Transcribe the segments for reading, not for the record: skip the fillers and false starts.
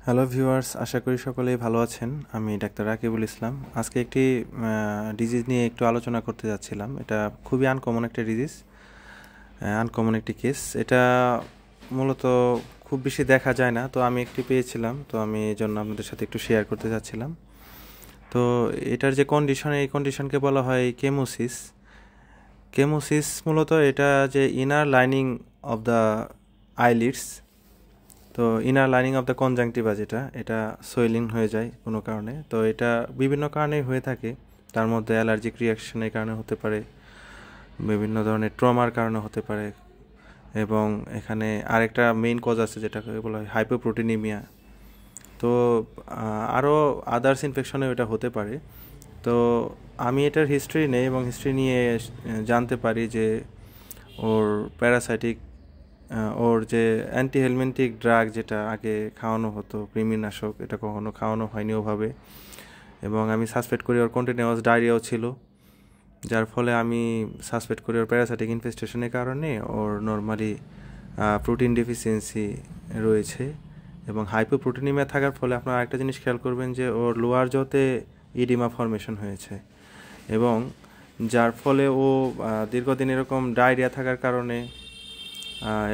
Hello viewers, আশা করি সকলেই ভালো আছেন। আমি ডাক্তার রাকিবুল ইসলাম। আজকে একটি ডিজিজ নিয়ে একটু আলোচনা করতে যাচ্ছিলাম। এটা খুবই আনকমন একটা ডিজিজ, আনকমন একটি কেস। এটা মূলত খুব বেশি দেখা যায় না, তো আমি একটি পেয়েছিলাম, তো আমি এই জন্য আপনাদের সাথে একটু শেয়ার করতে যাচ্ছিলাম। তো এটার যে কন্ডিশন, এই কন্ডিশনকে বলা হয় কেমোসিস। কেমোসিস মূলত এটা যে ইনার লাইনিং অফ দ্য আইলিডস, তো inner lining of the conjunctiva যেটা, এটা সোয়েলিং হয়ে যায় কোনো কারণে। তো এটা বিভিন্ন কারণেই হয়ে থাকে, তার মধ্যে অ্যালার্জিক রিয়াকশনের কারণে হতে পারে, বিভিন্ন ধরনের ট্রমার কারণে হতে পারে, এবং এখানে আরেকটা মেইন কজ আছে যেটাকে বলা হয় হাইপোপ্রোটিনিমিয়া। তো আরও আদার্স ইনফেকশনেও এটা হতে পারে। তো আমি এটার হিস্ট্রি নেই, এবং হিস্ট্রি নিয়ে জানতে পারি যে ওর প্যারাসাইটিক, ওর যে অ্যান্টি হেলমিনথিক ড্রাগ যেটা আগে খাওয়ানো হতো, কৃমিনাশক, এটা কখনো খাওয়ানো হয়নি ওভাবে। এবং আমি সাসপেক্ট করি ওর কন্টিনিউয়াস ডায়রিয়াও ছিল, যার ফলে আমি সাসপেক্ট করি ওর প্যারাসাইটিক ইনফেস্টেশনের কারণে ওর নর্মালি প্রোটিন ডেফিসিয়েন্সি রয়েছে। এবং হাইপোপ্রোটিনিমিয়া থাকার ফলে আপনারা আরেকটা জিনিস খেয়াল করবেন যে ওর লোয়ার জতে ইডিমা ফর্মেশন হয়েছে, এবং যার ফলে ও দীর্ঘদিন এরকম ডায়রিয়া থাকার কারণে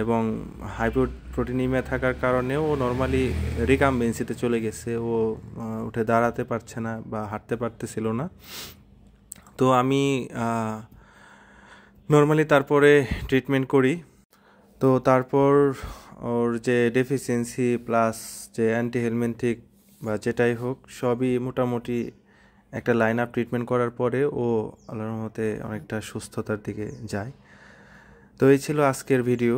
এবং হাইপোপ্রোটিনিমিয়া থাকার কারণেও ও নর্মালি রিকামবেন্সিতে চলে গেছে। ও উঠে দাঁড়াতে পারছে না বা হাঁটতে পারতেছিল না। তো আমি নর্মালি তারপরে ট্রিটমেন্ট করি। তো তারপর ওর যে ডেফিসিয়েন্সি প্লাস যে অ্যান্টি হেলমিনথিক বা যেটাই হোক, সবই মোটামুটি একটা লাইন আপ ট্রিটমেন্ট করার পরে ও আল্লাহর রহমতে অনেকটা সুস্থতার দিকে যায়। তো এই ছিল আজকের ভিডিও।